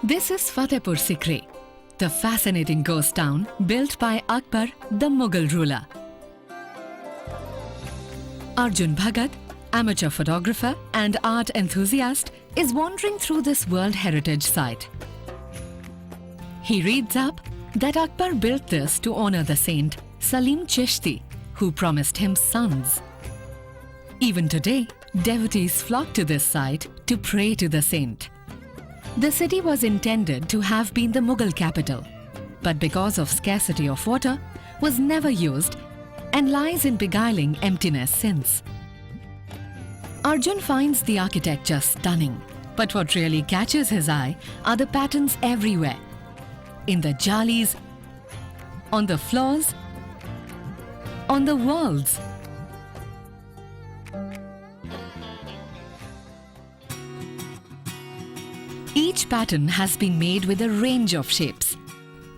This is Fatehpur Sikri, the fascinating ghost town built by Akbar, the Mughal ruler. Arjun Bhagat, amateur photographer and art enthusiast, is wandering through this World Heritage Site. He reads up that Akbar built this to honor the saint Salim Chishti, who promised him sons. Even today, devotees flock to this site to pray to the saint. The city was intended to have been the Mughal capital, but because of scarcity of water, was never used and lies in beguiling emptiness since. Arjun finds the architecture stunning, but what really catches his eye are the patterns everywhere. In the jalis, on the floors, on the walls. Each pattern has been made with a range of shapes: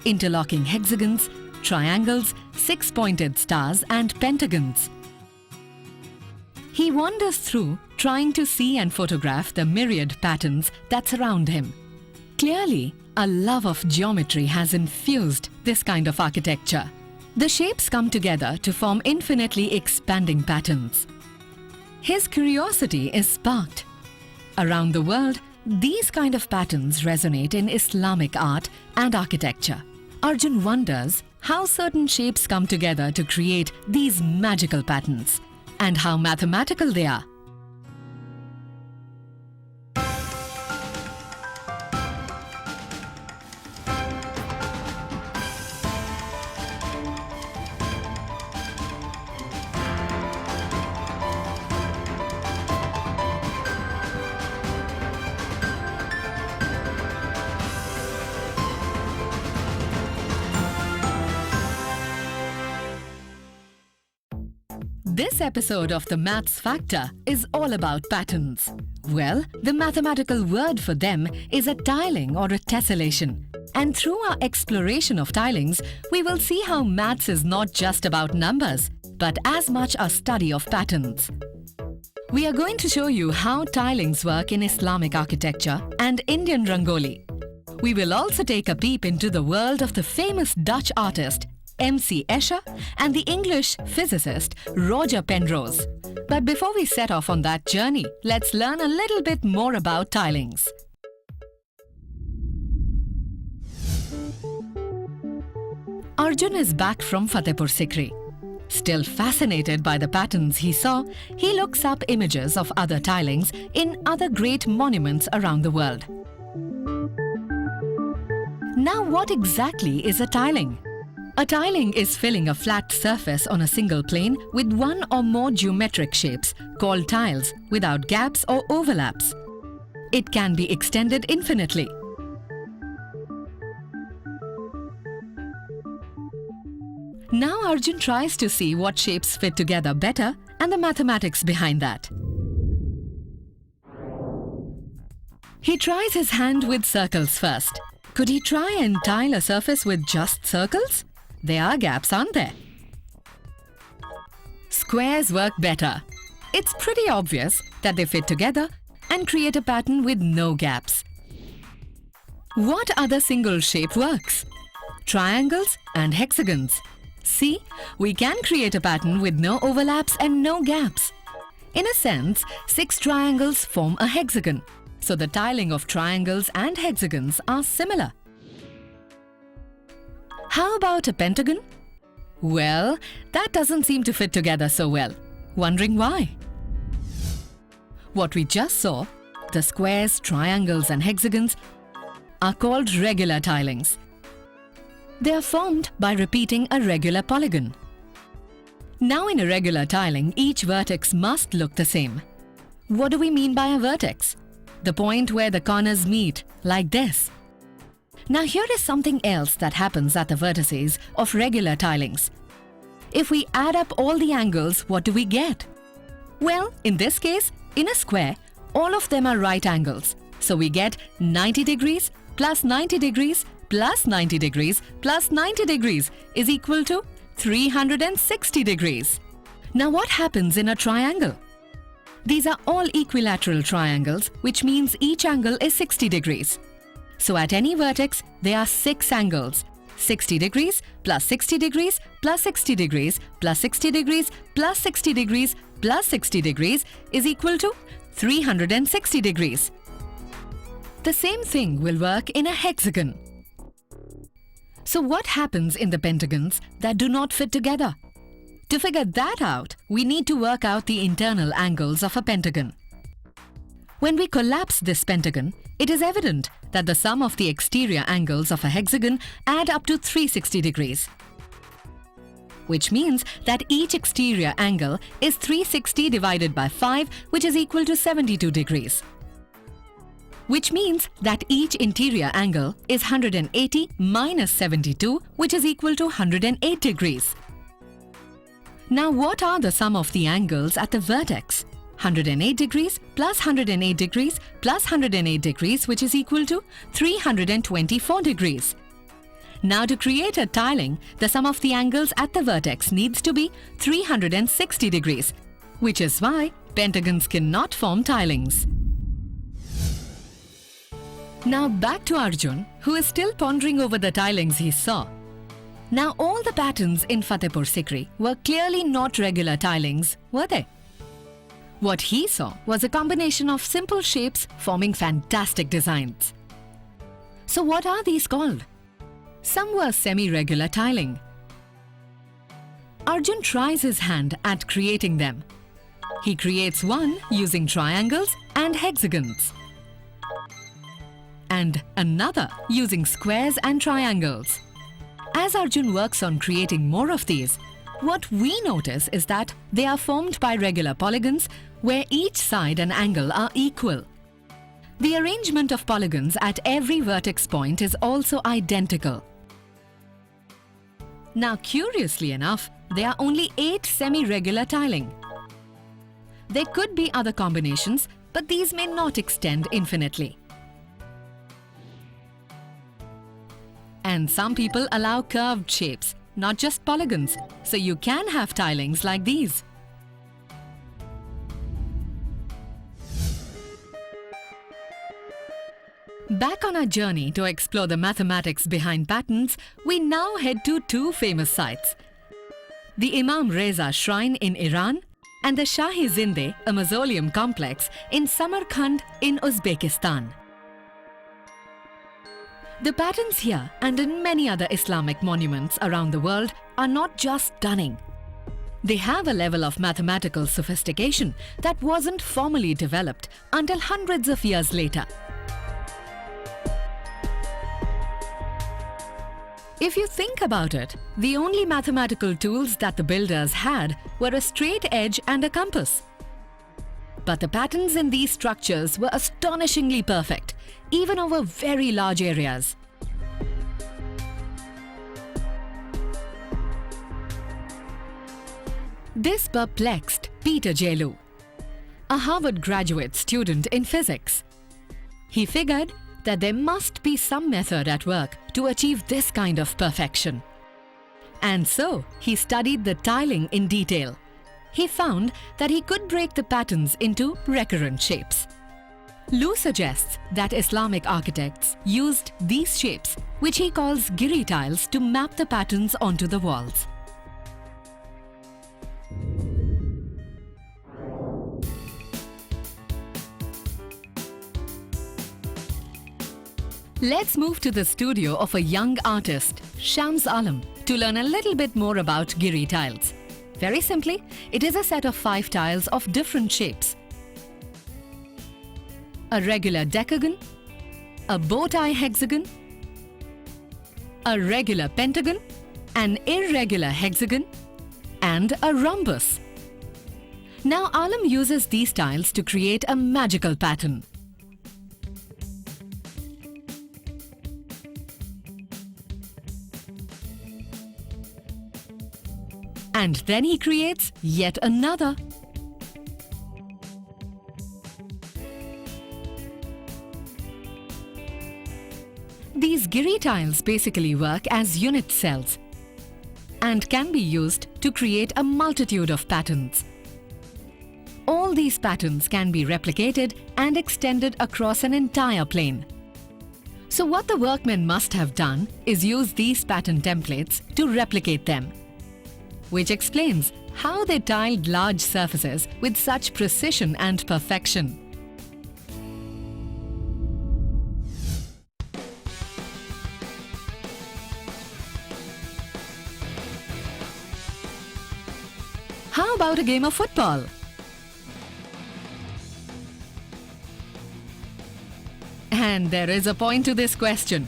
interlocking hexagons, triangles, six-pointed stars and pentagons. He wanders through, trying to see and photograph the myriad patterns that surround him. Clearly, a love of geometry has infused this kind of architecture. The shapes come together to form infinitely expanding patterns. His curiosity is sparked. Around the world, these kind of patterns resonate in Islamic art and architecture. Arjun wonders how certain shapes come together to create these magical patterns, and how mathematical they are. This episode of the Maths Factor is all about patterns. Well, the mathematical word for them is a tiling or a tessellation. And through our exploration of tilings, we will see how maths is not just about numbers, but as much a study of patterns. We are going to show you how tilings work in Islamic architecture and Indian Rangoli. We will also take a peep into the world of the famous Dutch artist M.C. Escher and the English physicist Roger Penrose. But before we set off on that journey, let's learn a little bit more about tilings. Arjun is back from Fatehpur Sikri. Still fascinated by the patterns he saw, he looks up images of other tilings in other great monuments around the world. Now, what exactly is a tiling? A tiling is filling a flat surface on a single plane with one or more geometric shapes called tiles without gaps or overlaps. It can be extended infinitely. Now Arjun tries to see what shapes fit together better and the mathematics behind that. He tries his hand with circles first. Could he try and tile a surface with just circles? There are gaps, aren't there? Squares work better. It's pretty obvious that they fit together and create a pattern with no gaps. What other single shape works? Triangles and hexagons. See, we can create a pattern with no overlaps and no gaps. In a sense, 6 triangles form a hexagon, so the tiling of triangles and hexagons are similar. How about a pentagon? Well, that doesn't seem to fit together so well. Wondering why? What we just saw, the squares, triangles and hexagons, are called regular tilings. They are formed by repeating a regular polygon. Now in a regular tiling, each vertex must look the same. What do we mean by a vertex? The point where the corners meet, like this. Now here is something else that happens at the vertices of regular tilings. If we add up all the angles, what do we get? Well, in this case, in a square, all of them are right angles. So we get 90 degrees plus 90 degrees plus 90 degrees plus 90 degrees is equal to 360 degrees. Now what happens in a triangle? These are all equilateral triangles, which means each angle is 60 degrees. So at any vertex, there are 6 angles: 60 degrees, plus 60 degrees, plus 60 degrees, plus 60 degrees, plus 60 degrees, plus 60 degrees is equal to 360 degrees. The same thing will work in a hexagon. So what happens in the pentagons that do not fit together? To figure that out, we need to work out the internal angles of a pentagon. When we collapse this pentagon, it is evident that the sum of the exterior angles of a hexagon add up to 360 degrees. Which means that each exterior angle is 360 divided by 5, which is equal to 72 degrees. Which means that each interior angle is 180 minus 72, which is equal to 108 degrees. Now what are the sum of the angles at the vertex? 108 degrees plus 108 degrees plus 108 degrees, which is equal to 324 degrees. Now to create a tiling, the sum of the angles at the vertex needs to be 360 degrees, which is why pentagons cannot form tilings. Now back to Arjun, who is still pondering over the tilings he saw. Now all the patterns in Fatehpur Sikri were clearly not regular tilings, were they? What he saw was a combination of simple shapes forming fantastic designs. So what are these called? Some were semi-regular tiling. Arjun tries his hand at creating them. He creates one using triangles and hexagons, and another using squares and triangles. As Arjun works on creating more of these, what we notice is that they are formed by regular polygons where each side and angle are equal. The arrangement of polygons at every vertex point is also identical. Now, curiously enough, there are only 8 semi-regular tiling. There could be other combinations, but these may not extend infinitely. And some people allow curved shapes, not just polygons, so you can have tilings like these. Back on our journey to explore the mathematics behind patterns, we now head to 2 famous sites: the Imam Reza shrine in Iran and the Shahi Zinde, a mausoleum complex in Samarkand in Uzbekistan. The patterns here and in many other Islamic monuments around the world are not just stunning. They have a level of mathematical sophistication that wasn't formally developed until hundreds of years later. If you think about it, the only mathematical tools that the builders had were a straight edge and a compass. But the patterns in these structures were astonishingly perfect, even over very large areas. This perplexed Peter Jelu, a Harvard graduate student in physics. He figured that there must be some method at work to achieve this kind of perfection. And so he studied the tiling in detail. He found that he could break the patterns into recurrent shapes. Lou suggests that Islamic architects used these shapes, which he calls Giri Tiles, to map the patterns onto the walls. Let's move to the studio of a young artist, Shams Alam, to learn a little bit more about Giri Tiles. Very simply, it is a set of 5 tiles of different shapes: a regular decagon, a bow tie hexagon, a regular pentagon, an irregular hexagon, and a rhombus. Now Alam uses these tiles to create a magical pattern. And then he creates yet another. These Giri tiles basically work as unit cells and can be used to create a multitude of patterns. All these patterns can be replicated and extended across an entire plane. So what the workmen must have done is use these pattern templates to replicate them, which explains how they tiled large surfaces with such precision and perfection. How about a game of football? And there is a point to this question.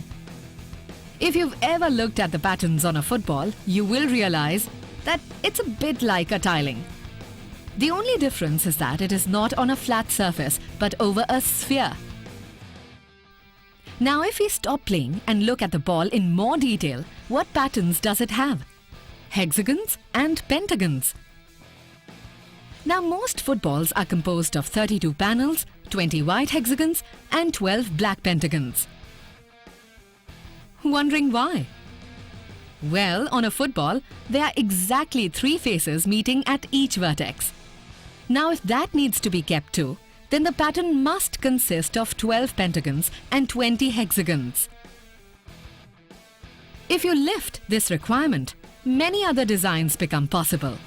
If you've ever looked at the patterns on a football, you will realize that it's a bit like a tiling. The only difference is that it is not on a flat surface, but over a sphere. Now, if we stop playing and look at the ball in more detail, what patterns does it have? Hexagons and pentagons. Now, most footballs are composed of 32 panels, 20 white hexagons and 12 black pentagons. Wondering why? Well, on a football, there are exactly 3 faces meeting at each vertex. Now, if that needs to be kept too, then the pattern must consist of 12 pentagons and 20 hexagons. If you lift this requirement, many other designs become possible.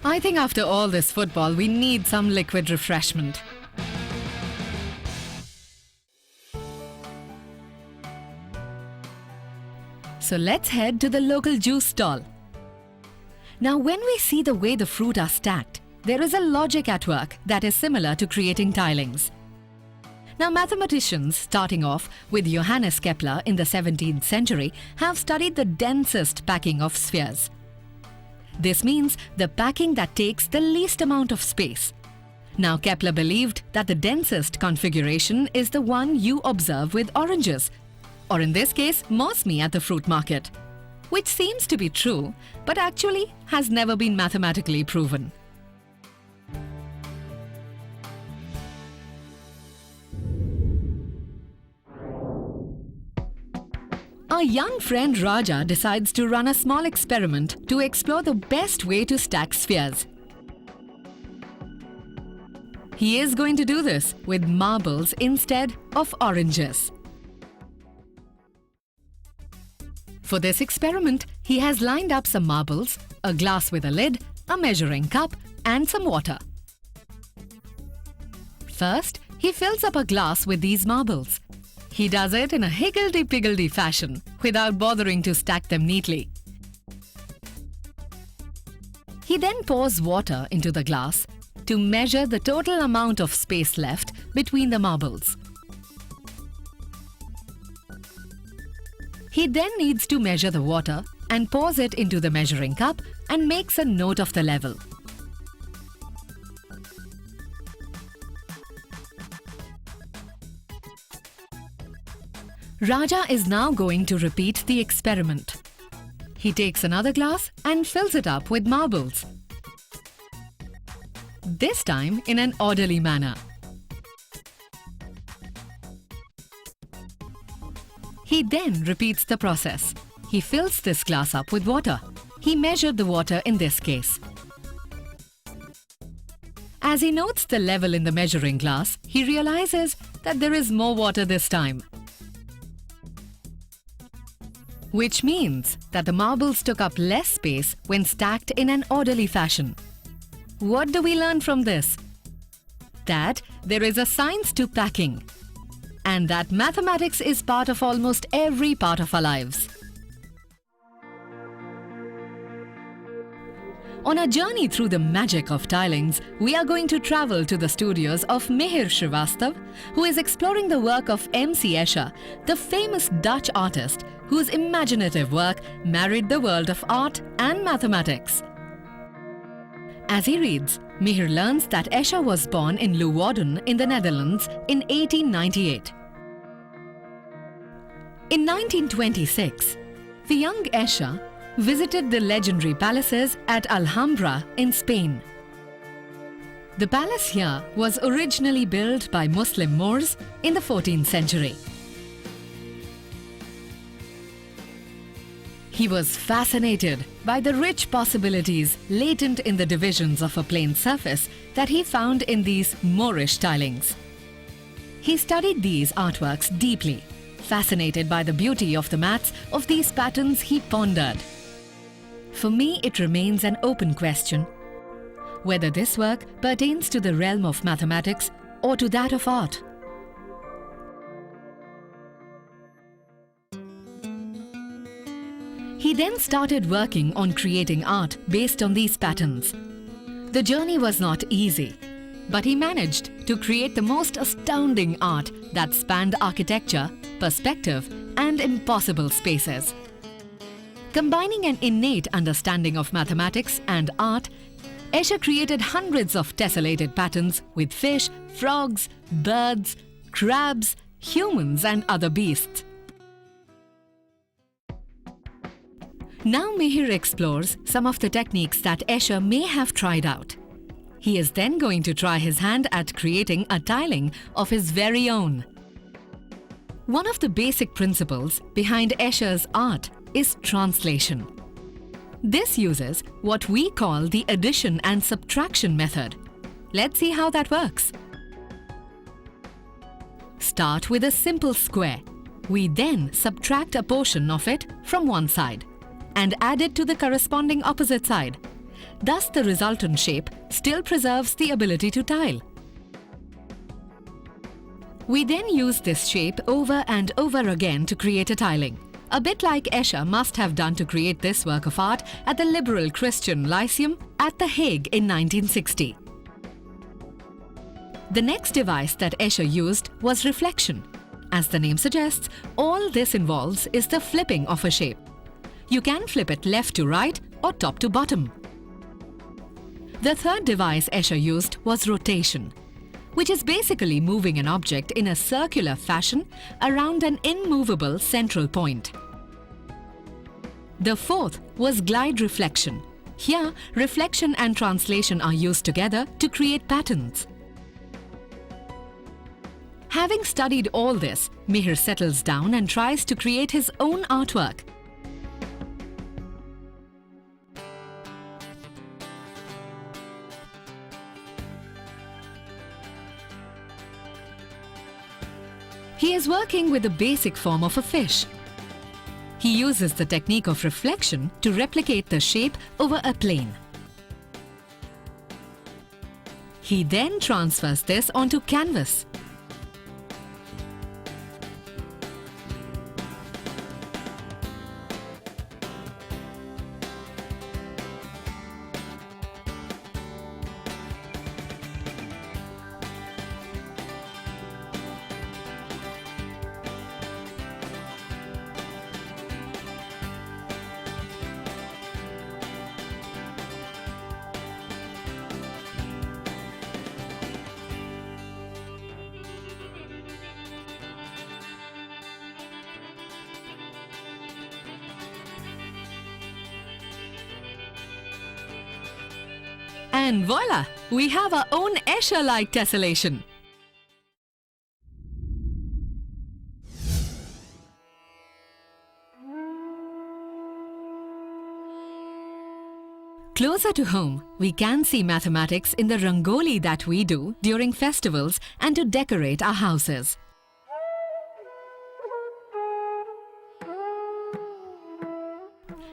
I think after all this football, we need some liquid refreshment. So let's head to the local juice stall. Now, when we see the way the fruit are stacked, there is a logic at work that is similar to creating tilings. Now, mathematicians, starting off with Johannes Kepler in the 17th century, have studied the densest packing of spheres. This means the packing that takes the least amount of space. Now, Kepler believed that the densest configuration is the one you observe with oranges, or in this case, mosmi at the fruit market, which seems to be true, but actually has never been mathematically proven. Our young friend Raja decides to run a small experiment to explore the best way to stack spheres. He is going to do this with marbles instead of oranges. For this experiment, he has lined up some marbles, a glass with a lid, a measuring cup, and some water. First, he fills up a glass with these marbles. He does it in a higgledy-piggledy fashion, without bothering to stack them neatly. He then pours water into the glass to measure the total amount of space left between the marbles. He then needs to measure the water and pours it into the measuring cup and makes a note of the level. Raja is now going to repeat the experiment. He takes another glass and fills it up with marbles. This time in an orderly manner. He then repeats the process. He fills this glass up with water. He measured the water in this case. As he notes the level in the measuring glass, he realizes that there is more water this time, which means that the marbles took up less space when stacked in an orderly fashion. What do we learn from this? That there is a science to packing, and that mathematics is part of almost every part of our lives. On a journey through the magic of tilings, we are going to travel to the studios of Mihir Srivastav, who is exploring the work of M.C. Escher, the famous Dutch artist whose imaginative work married the world of art and mathematics. As he reads, Mihir learns that Escher was born in Leeuwarden in the Netherlands in 1898. In 1926, the young Escher visited the legendary palaces at Alhambra in Spain. The palace here was originally built by Muslim Moors in the 14th century. He was fascinated by the rich possibilities latent in the divisions of a plane surface that he found in these Moorish tilings. He studied these artworks deeply. Fascinated by the beauty of the maths of these patterns, he pondered. For me, it remains an open question whether this work pertains to the realm of mathematics or to that of art. He then started working on creating art based on these patterns. The journey was not easy, but he managed to create the most astounding art that spanned architecture, perspective, and impossible spaces. Combining an innate understanding of mathematics and art, Escher created hundreds of tessellated patterns with fish, frogs, birds, crabs, humans, and other beasts. Now Mihir explores some of the techniques that Escher may have tried out. He is then going to try his hand at creating a tiling of his very own. One of the basic principles behind Escher's art is translation. This uses what we call the addition and subtraction method. Let's see how that works. Start with a simple square. We then subtract a portion of it from one side and add it to the corresponding opposite side. Thus, the resultant shape still preserves the ability to tile. We then use this shape over and over again to create a tiling, a bit like Escher must have done to create this work of art at the Liberal Christian Lyceum at The Hague in 1960. The next device that Escher used was reflection. As the name suggests, all this involves is the flipping of a shape. You can flip it left to right or top to bottom. The third device Escher used was rotation, which is basically moving an object in a circular fashion around an immovable central point. The fourth was glide reflection. Here, reflection and translation are used together to create patterns. Having studied all this, Mihir settles down and tries to create his own artwork. He is working with the basic form of a fish. He uses the technique of reflection to replicate the shape over a plane. He then transfers this onto canvas. And voila! We have our own Escher-like tessellation. Closer to home, we can see mathematics in the Rangoli that we do during festivals and to decorate our houses.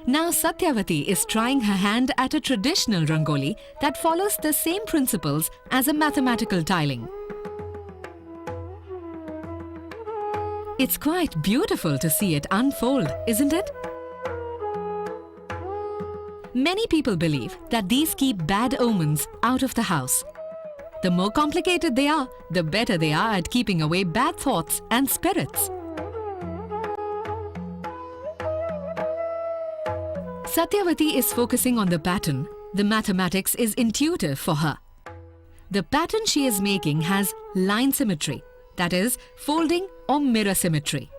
Now Satyavati is trying her hand at a traditional Rangoli that follows the same principles as a mathematical tiling. It's quite beautiful to see it unfold, isn't it? Many people believe that these keep bad omens out of the house. The more complicated they are, the better they are at keeping away bad thoughts and spirits. Satyavati is focusing on the pattern. The mathematics is intuitive for her. The pattern she is making has line symmetry, that is, folding or mirror symmetry.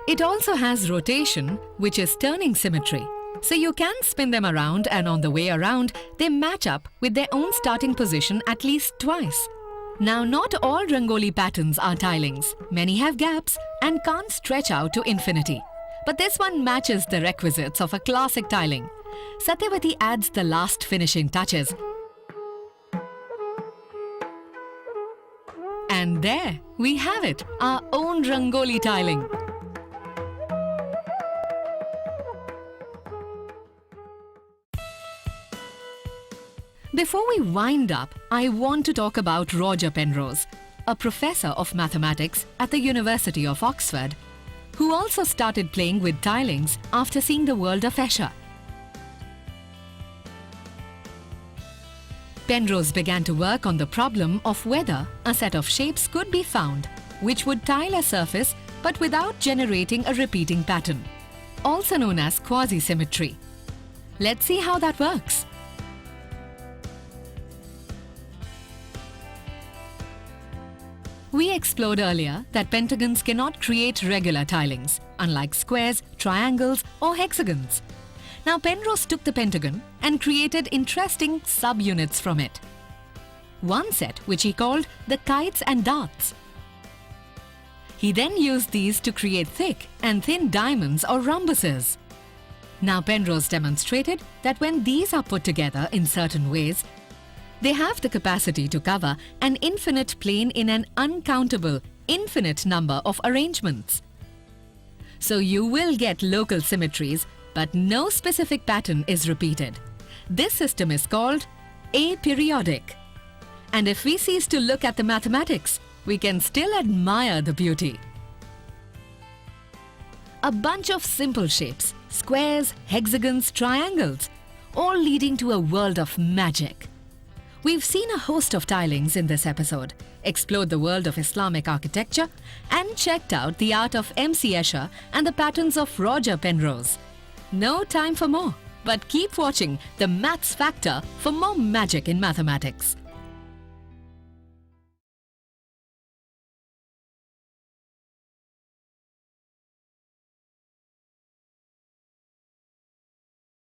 It also has rotation, which is turning symmetry. So you can spin them around, and on the way around, they match up with their own starting position at least twice. Now, not all Rangoli patterns are tilings. Many have gaps and can't stretch out to infinity. But this one matches the requisites of a classic tiling. Satyavati adds the last finishing touches. And there we have it, our own Rangoli tiling. Before we wind up, I want to talk about Roger Penrose, a professor of mathematics at the University of Oxford, who also started playing with tilings after seeing the world of Escher. Penrose began to work on the problem of whether a set of shapes could be found which would tile a surface but without generating a repeating pattern, also known as quasi-symmetry. Let's see how that works. We explored earlier that pentagons cannot create regular tilings, unlike squares, triangles or hexagons. Now Penrose took the pentagon and created interesting subunits from it. One set which he called the kites and darts. He then used these to create thick and thin diamonds or rhombuses. Now Penrose demonstrated that when these are put together in certain ways, they have the capacity to cover an infinite plane in an uncountable, infinite number of arrangements. So you will get local symmetries, but no specific pattern is repeated. This system is called aperiodic. And if we cease to look at the mathematics, we can still admire the beauty. A bunch of simple shapes, squares, hexagons, triangles, all leading to a world of magic. We've seen a host of tilings in this episode, explored the world of Islamic architecture, and checked out the art of M.C. Escher and the patterns of Roger Penrose. No time for more, but keep watching the Maths Factor for more magic in mathematics.